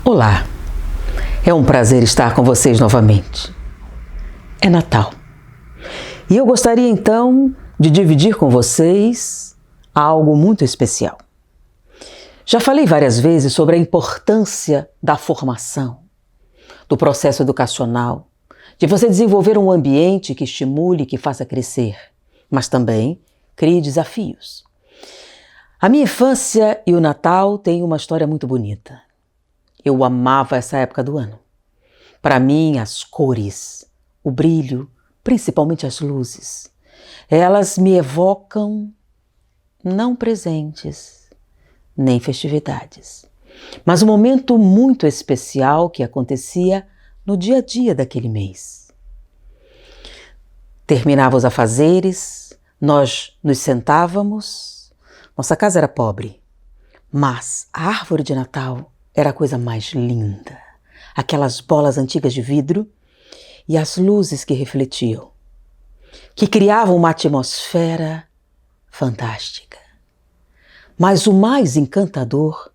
Olá, é um prazer estar com vocês novamente. É Natal. E eu gostaria então de dividir com vocês algo muito especial. Já falei várias vezes sobre a importância da formação, do processo educacional, de você desenvolver um ambiente que estimule, que faça crescer, mas também crie desafios. A minha infância e o Natal têm uma história muito bonita. Eu amava essa época do ano. Para mim, as cores, o brilho, principalmente as luzes, elas me evocam não presentes, nem festividades, mas um momento muito especial que acontecia no dia a dia daquele mês. Terminava os afazeres, nós nos sentávamos, nossa casa era pobre, mas a árvore de Natal era a coisa mais linda. Aquelas bolas antigas de vidro e as luzes que refletiam, que criavam uma atmosfera fantástica. Mas o mais encantador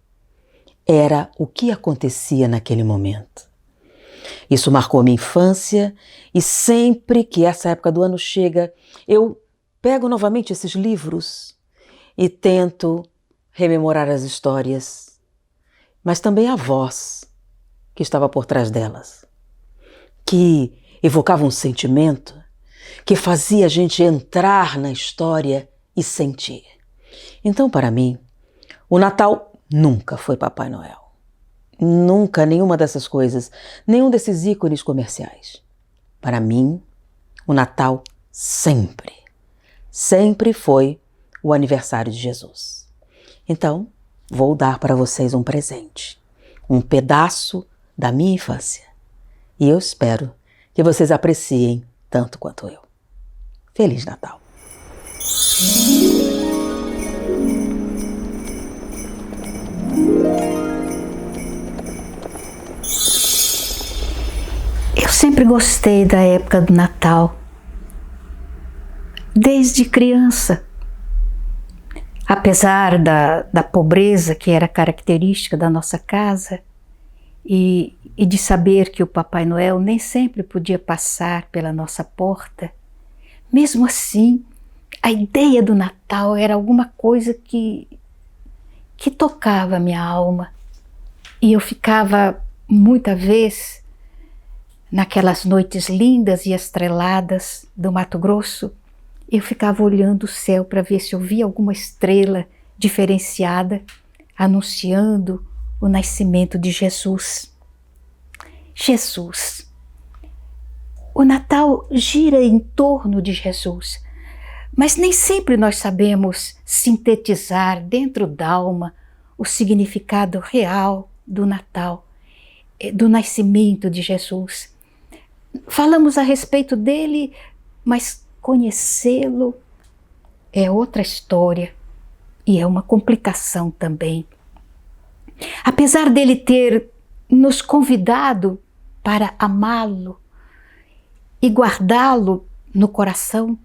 era o que acontecia naquele momento. Isso marcou minha infância e sempre que essa época do ano chega, eu pego novamente esses livros e tento rememorar as histórias, mas também a voz que estava por trás delas, que evocava um sentimento que fazia a gente entrar na história e sentir. Então, para mim, o Natal nunca foi Papai Noel. Nunca nenhuma dessas coisas, nenhum desses ícones comerciais. Para mim, o Natal sempre foi o aniversário de Jesus. Então, vou dar para vocês um presente, um pedaço da minha infância. E eu espero que vocês apreciem tanto quanto eu. Feliz Natal! Eu sempre gostei da época do Natal, desde criança. Apesar da pobreza que era característica da nossa casa e de saber que o Papai Noel nem sempre podia passar pela nossa porta, mesmo assim, a ideia do Natal era alguma coisa que tocava a minha alma. E eu ficava, muita vez, naquelas noites lindas e estreladas do Mato Grosso, eu ficava olhando o céu para ver se eu via alguma estrela diferenciada anunciando o nascimento de Jesus. Jesus. O Natal gira em torno de Jesus, mas nem sempre nós sabemos sintetizar dentro da alma o significado real do Natal, do nascimento de Jesus. Falamos a respeito dele, mas conhecê-lo é outra história e é uma complicação também. Apesar dele ter nos convidado para amá-lo e guardá-lo no coração,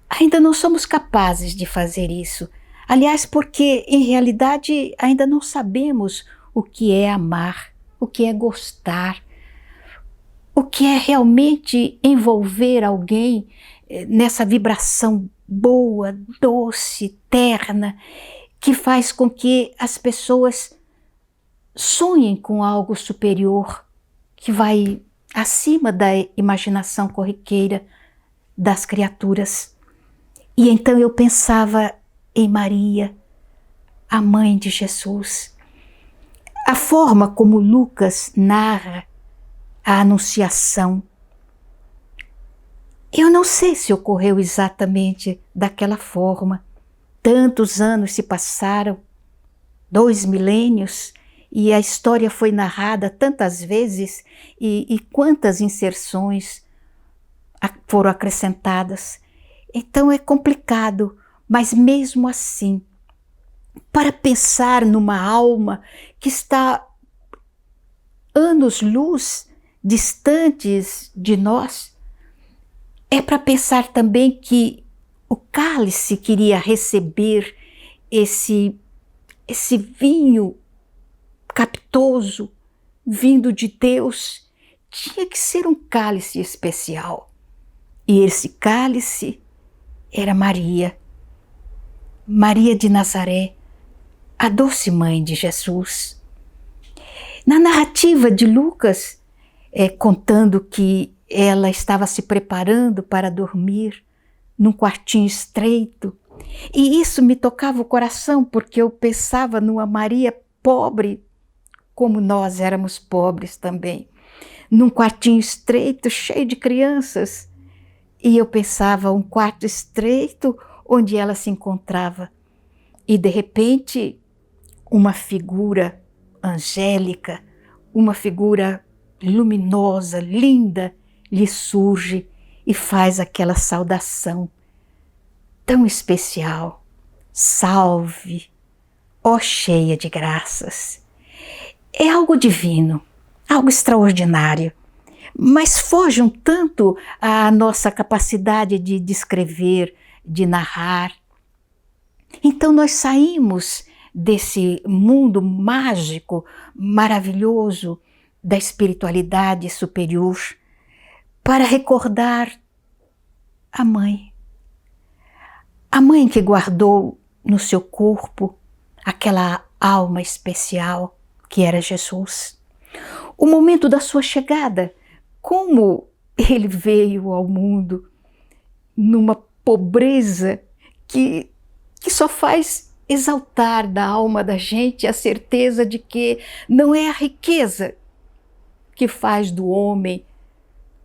ainda não somos capazes de fazer isso. Aliás, porque em realidade ainda não sabemos o que é amar, o que é gostar, o que é realmente envolver alguém nessa vibração boa, doce, terna, que faz com que as pessoas sonhem com algo superior, que vai acima da imaginação corriqueira das criaturas. E então eu pensava em Maria, a mãe de Jesus. A forma como Lucas narra a Anunciação, eu não sei se ocorreu exatamente daquela forma. Tantos anos se passaram, 2 milênios, e a história foi narrada tantas vezes e quantas inserções foram acrescentadas. Então é complicado, mas mesmo assim, para pensar numa alma que está anos-luz distantes de nós, é para pensar também que o cálice queria receber esse vinho capitoso vindo de Deus, tinha que ser um cálice especial. E esse cálice era Maria. Maria de Nazaré, a doce mãe de Jesus. Na narrativa de Lucas, contando que ela estava se preparando para dormir num quartinho estreito, e isso me tocava o coração, porque eu pensava numa Maria pobre, como nós éramos pobres também, num quartinho estreito, cheio de crianças. E eu pensava um quarto estreito onde ela se encontrava. E de repente, uma figura angélica, uma figura luminosa, linda, lhe surge e faz aquela saudação tão especial. Salve, ó cheia de graças. É algo divino, algo extraordinário, mas foge um tanto à nossa capacidade de descrever, de narrar. Então nós saímos desse mundo mágico, maravilhoso, da espiritualidade superior, para recordar a mãe. A mãe que guardou no seu corpo aquela alma especial que era Jesus. O momento da sua chegada, como ele veio ao mundo numa pobreza que só faz exaltar da alma da gente a certeza de que não é a riqueza que faz do homem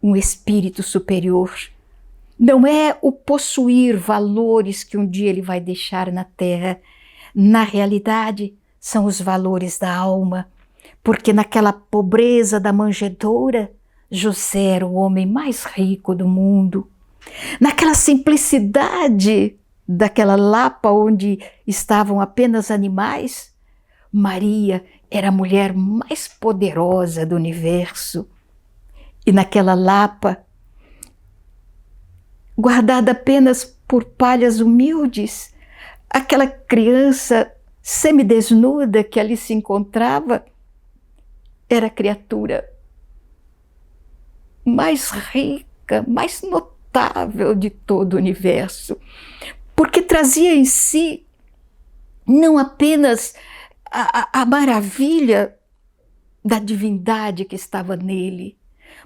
um espírito superior. Não é o possuir valores que um dia ele vai deixar na terra. Na realidade, são os valores da alma, porque naquela pobreza da manjedoura, José era o homem mais rico do mundo. Naquela simplicidade daquela lapa onde estavam apenas animais, Maria era a mulher mais poderosa do universo. E naquela lapa, guardada apenas por palhas humildes, aquela criança semidesnuda que ali se encontrava era a criatura mais rica, mais notável de todo o universo, porque trazia em si não apenas a maravilha da divindade que estava nele,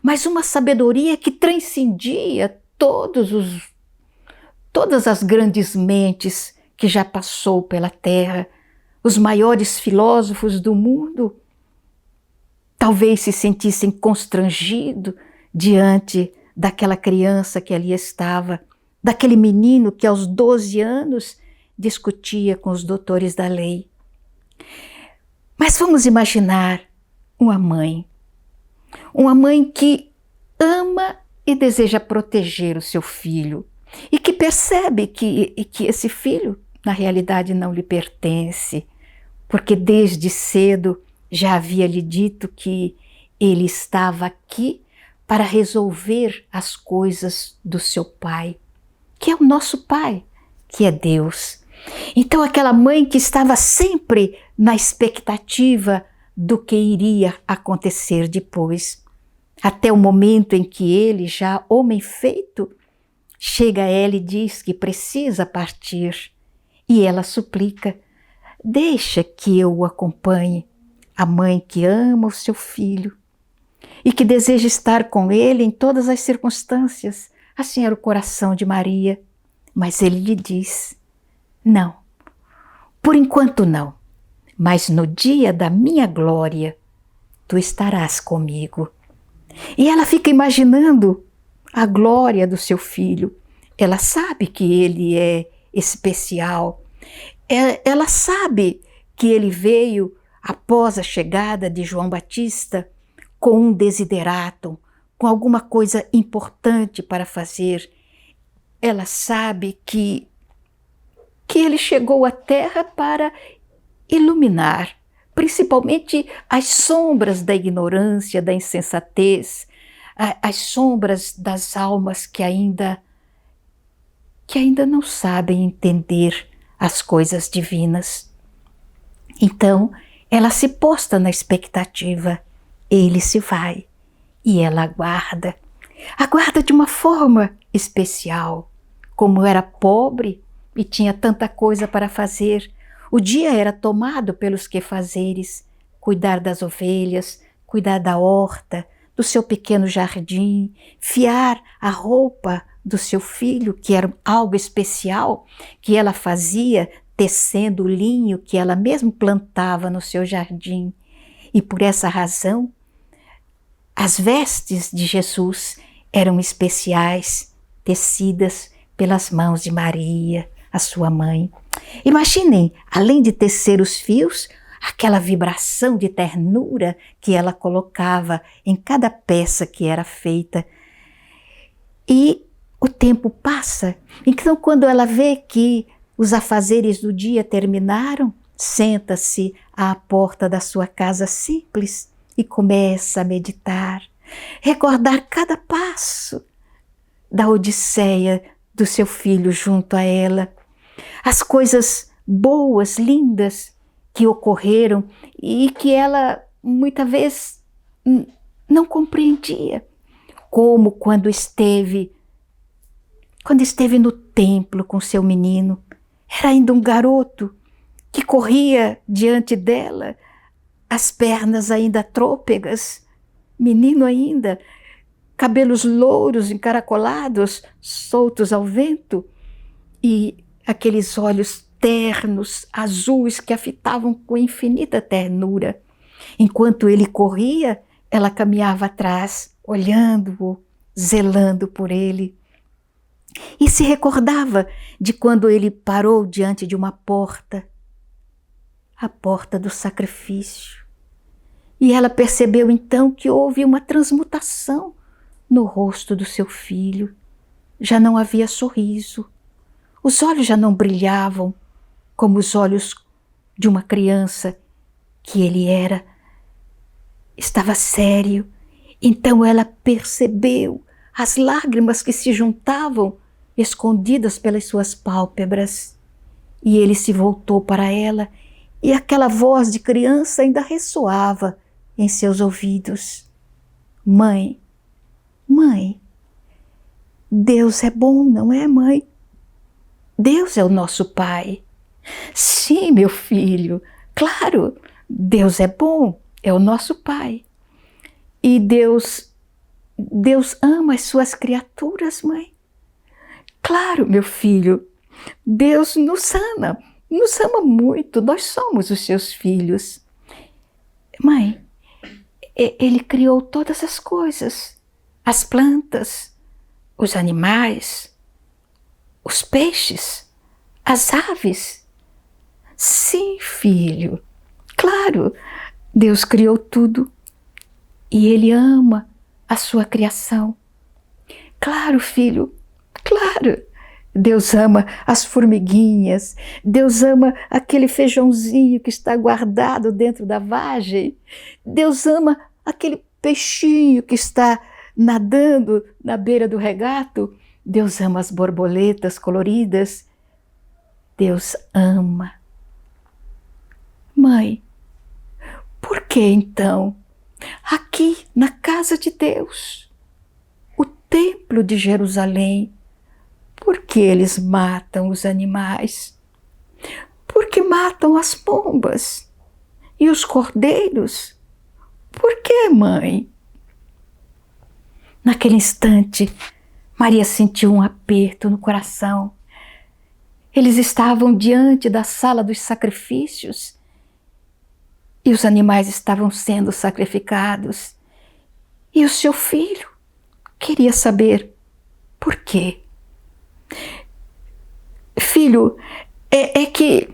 mas uma sabedoria que transcendia todas as grandes mentes que já passou pela terra. Os maiores filósofos do mundo talvez se sentissem constrangidos diante daquela criança que ali estava, daquele menino que aos 12 anos discutia com os doutores da lei. Mas vamos imaginar uma mãe que ama e deseja proteger o seu filho e que percebe que esse filho na realidade não lhe pertence, porque desde cedo já havia lhe dito que ele estava aqui para resolver as coisas do seu pai, que é o nosso pai, que é Deus. Então aquela mãe que estava sempre na expectativa do que iria acontecer depois, até o momento em que ele, já homem feito, chega a ela e diz que precisa partir. E ela suplica: deixa que eu o acompanhe. A mãe que ama o seu filho e que deseja estar com ele em todas as circunstâncias. Assim era o coração de Maria. Mas ele lhe diz: não, por enquanto não, mas no dia da minha glória tu estarás comigo. E ela fica imaginando a glória do seu filho. Ela sabe que ele é especial. Ela sabe que ele veio após a chegada de João Batista com um desideratum, com alguma coisa importante para fazer. Ela sabe que ele chegou à terra para iluminar, principalmente as sombras da ignorância, da insensatez, as sombras das almas que ainda não sabem entender as coisas divinas. Então, ela se posta na expectativa. ele se vai e ela aguarda. Aguarda de uma forma especial. Como era pobre e tinha tanta coisa para fazer, o dia era tomado pelos quefazeres, cuidar das ovelhas, cuidar da horta, do seu pequeno jardim, fiar a roupa do seu filho, que era algo especial, que ela fazia tecendo o linho que ela mesma plantava no seu jardim. E por essa razão, as vestes de Jesus eram especiais, tecidas pelas mãos de Maria, a sua mãe. Imaginem, além de tecer os fios, aquela vibração de ternura que ela colocava em cada peça que era feita. E o tempo passa, então quando ela vê que os afazeres do dia terminaram, senta-se à porta da sua casa simples e começa a meditar, recordar cada passo da odisseia do seu filho junto a ela, as coisas boas, lindas que ocorreram e que ela muitas vezes não compreendia, como quando esteve no templo com seu menino. Era ainda um garoto que corria diante dela, as pernas ainda trôpegas, menino ainda, cabelos louros encaracolados, soltos ao vento, e aqueles olhos ternos, azuis, que a fitavam com infinita ternura. Enquanto ele corria, ela caminhava atrás, olhando-o, zelando por ele. E se recordava de quando ele parou diante de uma porta, a porta do sacrifício. E ela percebeu então que houve uma transmutação no rosto do seu filho. Já não havia sorriso, os olhos já não brilhavam como os olhos de uma criança que ele era. Estava sério. Então ela percebeu as lágrimas que se juntavam, escondidas pelas suas pálpebras. E ele se voltou para ela, e aquela voz de criança ainda ressoava em seus ouvidos. Mãe, mãe, Deus é bom, não é, mãe? Deus é o nosso Pai. Sim, meu filho, claro, Deus é bom, é o nosso Pai. E Deus ama as suas criaturas, mãe. Claro, meu filho, Deus nos ama muito, nós somos os seus filhos. Mãe, Ele criou todas as coisas, as plantas, os animais, os peixes, as aves. Sim, filho, claro, Deus criou tudo e Ele ama a sua criação. Claro, filho, claro, Deus ama as formiguinhas, Deus ama aquele feijãozinho que está guardado dentro da vagem, Deus ama aquele peixinho que está nadando na beira do regato, Deus ama as borboletas coloridas, Deus ama. Mãe, por que então, aqui na casa de Deus, o templo de Jerusalém, por que eles matam os animais? Por que matam as pombas e os cordeiros? Por que, mãe? Naquele instante, Maria sentiu um aperto no coração. Eles estavam diante da sala dos sacrifícios e os animais estavam sendo sacrificados. E o seu filho queria saber por quê. Filho, é que...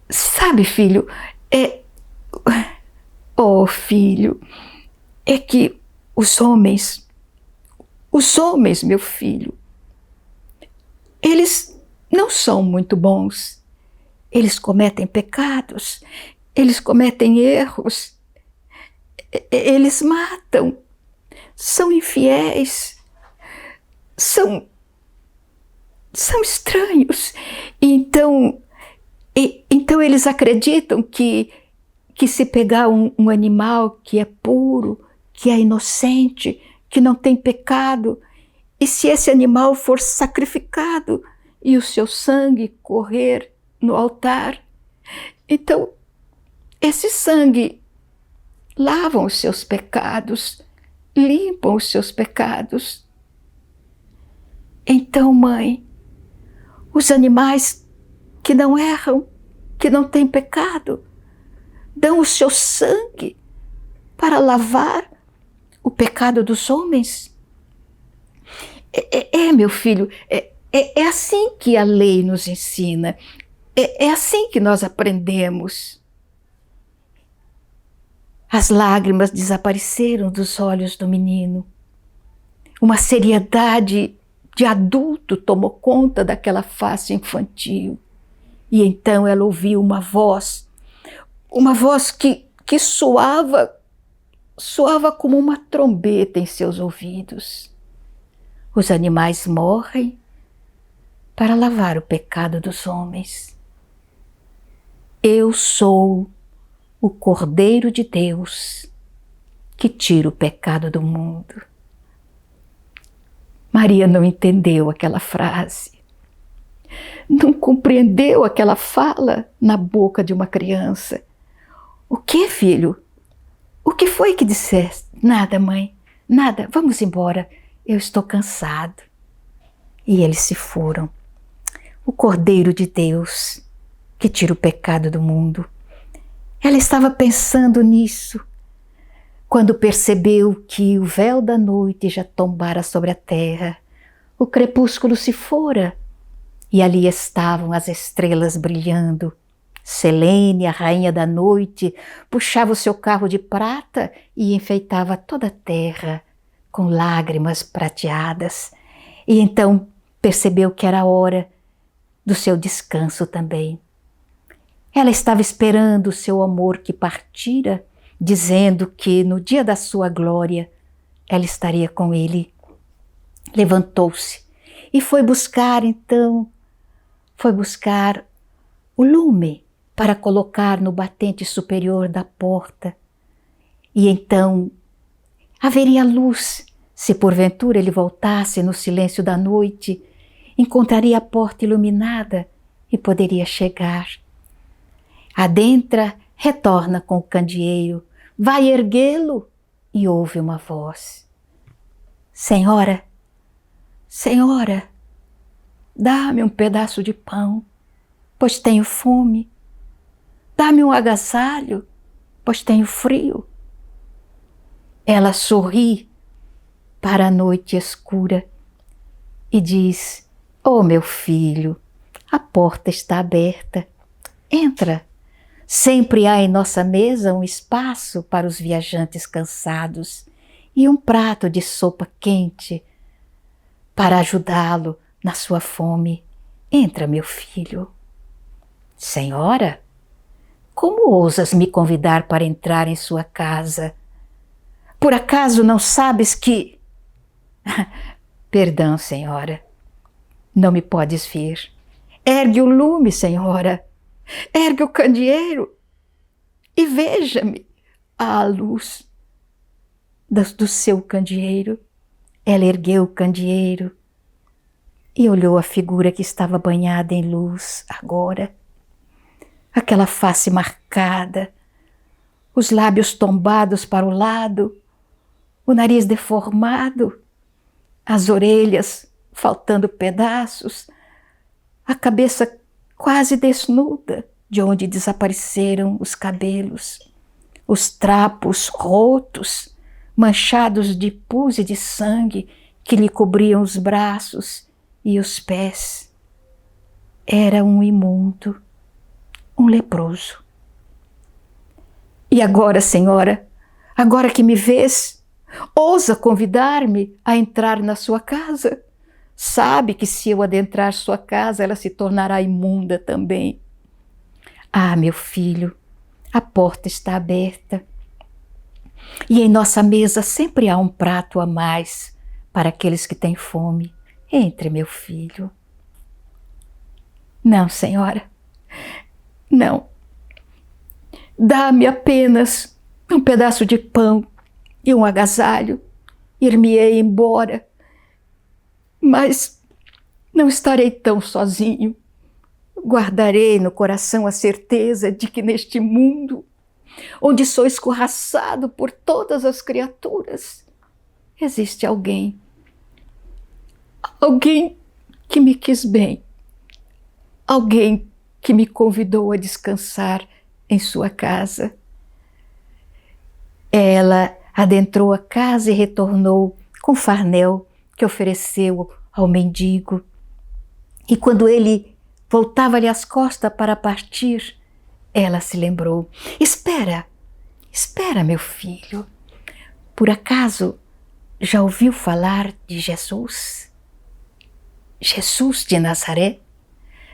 Sabe, filho, Oh, filho, é que os homens, meu filho, eles não são muito bons. Eles cometem pecados, eles cometem erros, eles matam, são infiéis, são estranhos. Então eles acreditam que que se pegar um animal que é puro, que é inocente, que não tem pecado, e se esse animal for sacrificado e o seu sangue correr no altar, então esse sangue lava os seus pecados, limpa os seus pecados. Então, mãe, os animais que não erram, que não têm pecado, dão o seu sangue para lavar o pecado dos homens. Meu filho, é assim que a lei nos ensina, é assim que nós aprendemos. As lágrimas desapareceram dos olhos do menino. Uma seriedade de adulto tomou conta daquela face infantil. E então ela ouviu uma voz que soava como uma trombeta em seus ouvidos. Os animais morrem para lavar o pecado dos homens. Eu sou o Cordeiro de Deus que tira o pecado do mundo. Maria não entendeu aquela frase, não compreendeu aquela fala na boca de uma criança. O que, filho? O que foi que disseste? Nada, mãe, nada, vamos embora, eu estou cansado. E eles se foram. O Cordeiro de Deus que tira o pecado do mundo. Ela estava pensando nisso quando percebeu que o véu da noite já tombara sobre a terra. O crepúsculo se fora e ali estavam as estrelas brilhando. Selene, a rainha da noite, puxava o seu carro de prata e enfeitava toda a terra com lágrimas prateadas. E então percebeu que era hora do seu descanso também. Ela estava esperando o seu amor que partira, dizendo que no dia da sua glória ela estaria com ele. Levantou-se e foi buscar o lume para colocar no batente superior da porta. E então haveria luz. Se porventura ele voltasse no silêncio da noite, encontraria a porta iluminada e poderia chegar. Adentra, retorna com o candeeiro, vai erguê-lo e ouve uma voz. Senhora, Senhora, dá-me um pedaço de pão, pois tenho fome. Dá-me um agasalho, pois tenho frio. Ela sorri para a noite escura e diz: Oh, meu filho, a porta está aberta. Entra. Sempre há em nossa mesa um espaço para os viajantes cansados e um prato de sopa quente para ajudá-lo na sua fome. Entra, meu filho. Senhora, como ousas me convidar para entrar em sua casa? Por acaso não sabes que... Perdão, senhora, não me podes ver. Ergue o lume, senhora. Ergue o candeeiro e veja-me à luz do seu candeeiro. Ela ergueu o candeeiro e olhou a figura que estava banhada em luz agora. Aquela face marcada, os lábios tombados para o lado, o nariz deformado, as orelhas faltando pedaços, a cabeça quase desnuda, de onde desapareceram os cabelos, os trapos rotos, manchados de pus e de sangue que lhe cobriam os braços e os pés. Era um imundo, um leproso. E agora, senhora, agora que me vês, ousa convidar-me a entrar na sua casa? Sabe que se eu adentrar sua casa, ela se tornará imunda também. Ah, meu filho, a porta está aberta. E em nossa mesa sempre há um prato a mais para aqueles que têm fome. Entre, meu filho. Não, senhora, não. Dá-me apenas um pedaço de pão e um agasalho. Ir-me-ei embora, mas não estarei tão sozinho. Guardarei no coração a certeza de que neste mundo, onde sou escorraçado por todas as criaturas, existe alguém que me quis bem, alguém que me convidou a descansar em sua casa. Ela adentrou a casa e retornou com o farnel que ofereceu ao mendigo. E quando ele voltava-lhe as costas para partir, ela se lembrou: Espera, meu filho. Por acaso já ouviu falar de Jesus? Jesus de Nazaré?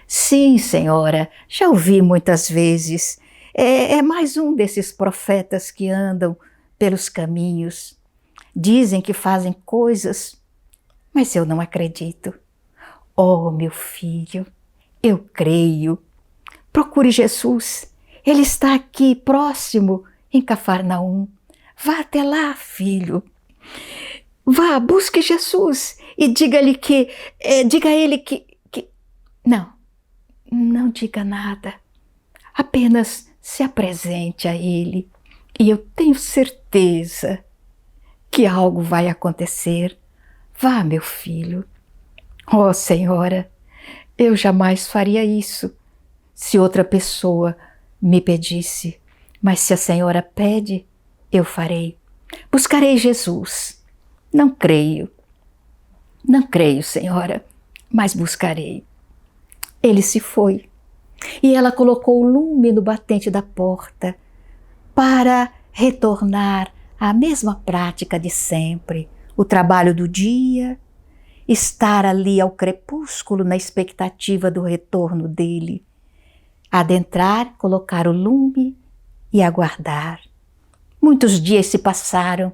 Sim, senhora, já ouvi muitas vezes. É mais um desses profetas que andam pelos caminhos. Dizem que fazem coisas, mas eu não acredito. Oh, meu filho, eu creio. Procure Jesus. Ele está aqui próximo em Cafarnaum. Vá até lá, filho. Vá, busque Jesus e diga-lhe diga a ele que... Não diga nada. Apenas se apresente a ele e eu tenho certeza que algo vai acontecer. Vá, meu filho. Oh, senhora, eu jamais faria isso se outra pessoa me pedisse, mas se a senhora pede, eu farei. Buscarei Jesus. Não creio, senhora, mas buscarei. Ele se foi e ela colocou o lume no batente da porta para retornar à mesma prática de sempre, o trabalho do dia, estar ali ao crepúsculo na expectativa do retorno dele, adentrar, colocar o lume e aguardar. Muitos dias se passaram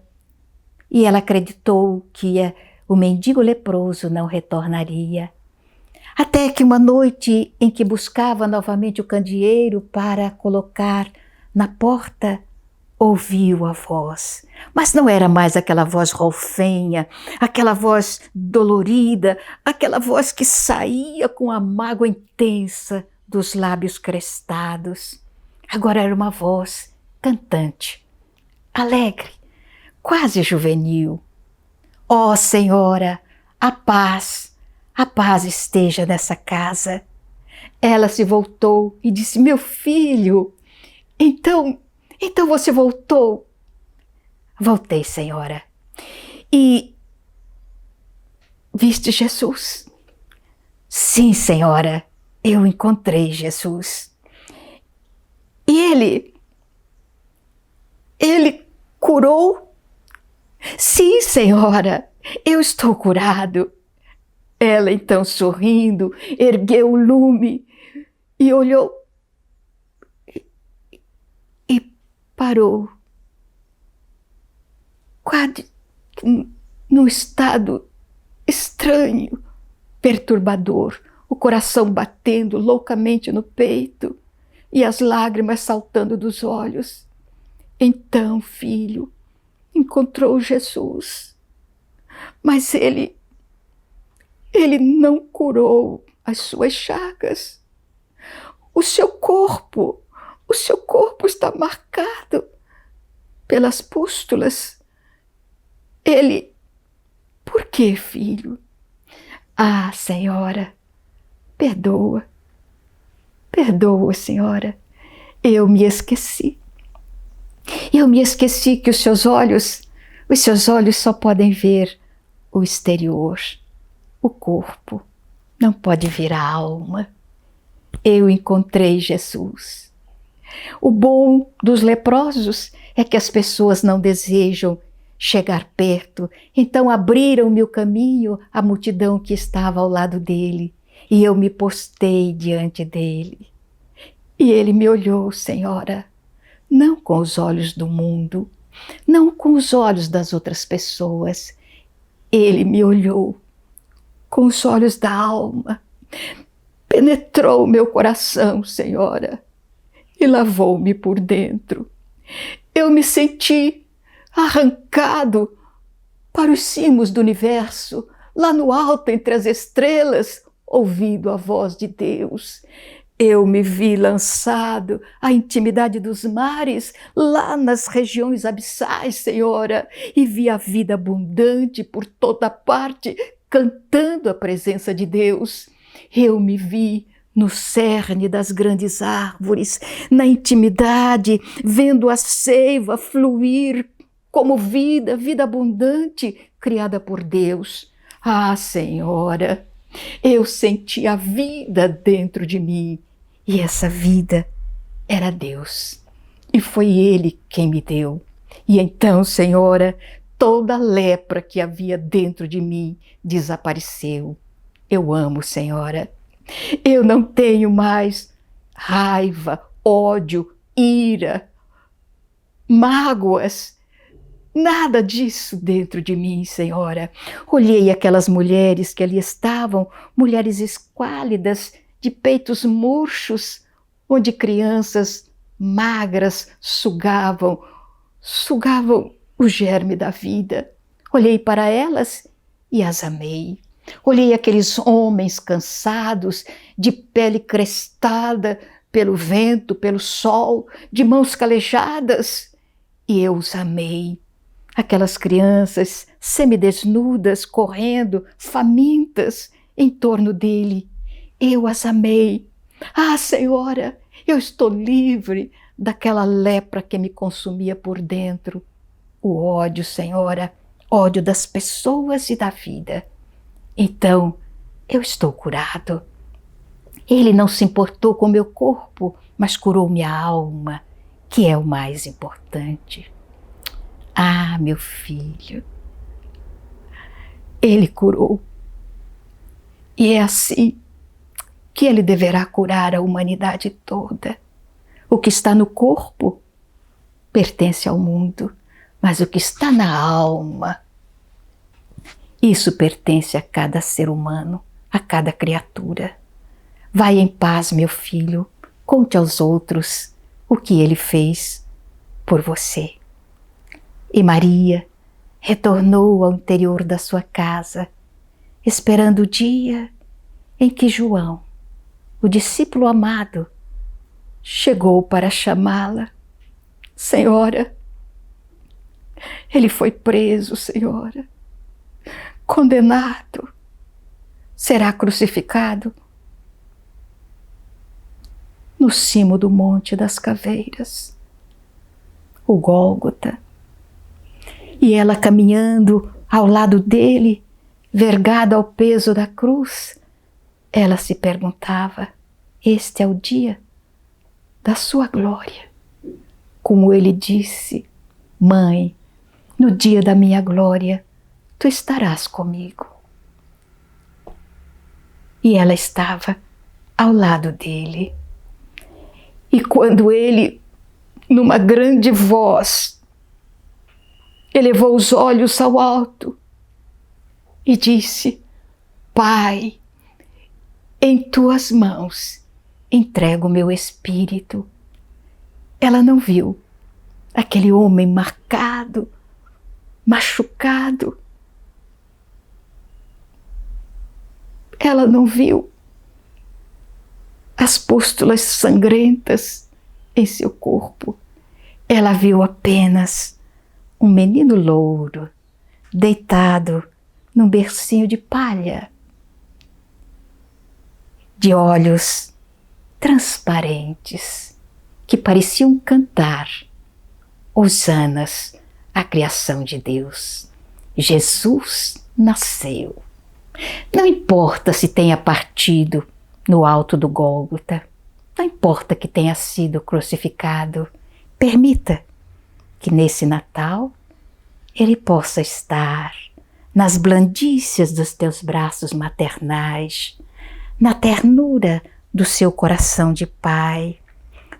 e ela acreditou que o mendigo leproso não retornaria. Até que uma noite em que buscava novamente o candeeiro para colocar na porta, ouviu a voz. Mas não era mais aquela voz rolfenha, aquela voz dolorida, aquela voz que saía com a mágoa intensa dos lábios crestados. Agora era uma voz cantante, alegre, quase juvenil. Ó Senhora, a paz esteja nessa casa. Ela se voltou e disse: Meu filho, então você voltou? Voltei, senhora. E viste Jesus? Sim, senhora, eu encontrei Jesus. E ele curou? Sim, senhora, eu estou curado. Ela então, sorrindo, ergueu o lume e olhou e parou, quase num estado estranho, perturbador, o coração batendo loucamente no peito e as lágrimas saltando dos olhos. Então, filho, encontrou Jesus, mas ele não curou as suas chagas. O seu corpo está marcado pelas pústulas. Por quê, filho? Ah, senhora, perdoa, senhora. Eu me esqueci que os seus olhos só podem ver o exterior. O corpo não pode ver a alma. Eu encontrei Jesus. O bom dos leprosos é que as pessoas não desejam chegar perto, então abriram-me o caminho à multidão que estava ao lado dele, e eu me postei diante dele. E ele me olhou, senhora, não com os olhos do mundo, não com os olhos das outras pessoas. Ele me olhou com os olhos da alma, penetrou o meu coração, senhora. e lavou-me por dentro. Eu me senti arrancado para os cimos do universo, lá no alto entre as estrelas, ouvindo a voz de Deus. Eu me vi lançado à intimidade dos mares, lá nas regiões abissais, Senhora, e vi a vida abundante por toda parte, cantando a presença de Deus. Eu me vi no cerne das grandes árvores, na intimidade, vendo a seiva fluir como vida, vida abundante, criada por Deus. Ah, Senhora, eu senti a vida dentro de mim, e essa vida era Deus, e foi Ele quem me deu. E então, Senhora, toda a lepra que havia dentro de mim desapareceu. Eu amo, Senhora. Eu não tenho mais raiva, ódio, ira, mágoas, nada disso dentro de mim, Senhora. Olhei aquelas mulheres que ali estavam, mulheres esquálidas, de peitos murchos, onde crianças magras sugavam o germe da vida. Olhei para elas e as amei. Olhei aqueles homens cansados, de pele crestada pelo vento, pelo sol, de mãos calejadas, e eu os amei. Aquelas crianças semidesnudas, correndo, famintas, em torno dele. Eu as amei. Ah, Senhora, eu estou livre daquela lepra que me consumia por dentro. O ódio, Senhora, ódio das pessoas e da vida. Então, eu estou curado. Ele não se importou com meu corpo, mas curou minha alma, que é o mais importante. Ah, meu filho, Ele curou. E é assim que Ele deverá curar a humanidade toda. O que está no corpo pertence ao mundo, mas o que está na alma, isso pertence a cada ser humano, a cada criatura. Vai em paz, meu filho, conte aos outros o que Ele fez por você. E Maria retornou ao interior da sua casa, esperando o dia em que João, o discípulo amado, chegou para chamá-la. Senhora, ele foi preso, Senhora, condenado, será crucificado no cimo do Monte das Caveiras, o Gólgota. E ela caminhando ao lado dele, vergada ao peso da cruz, ela se perguntava: este é o dia da sua glória. Como ele disse: Mãe, no dia da minha glória, tu estarás comigo. E ela estava ao lado dele. E quando ele, numa grande voz, elevou os olhos ao alto e disse: Pai, em tuas mãos entrego o meu espírito. Ela não viu aquele homem marcado, machucado. Ela não viu as pústulas sangrentas em seu corpo. Ela viu apenas um menino louro, deitado num bercinho de palha, de olhos transparentes, que pareciam cantar hosanas à criação de Deus. Jesus nasceu. Não importa se tenha partido no alto do Gólgota, não importa que tenha sido crucificado, permita que nesse Natal ele possa estar nas blandícias dos teus braços maternais, na ternura do seu coração de pai,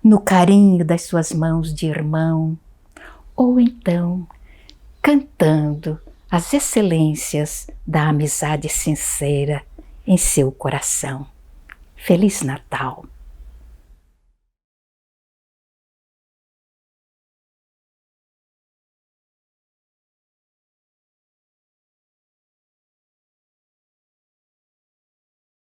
no carinho das suas mãos de irmão, ou então cantando as excelências da amizade sincera em seu coração. Feliz Natal!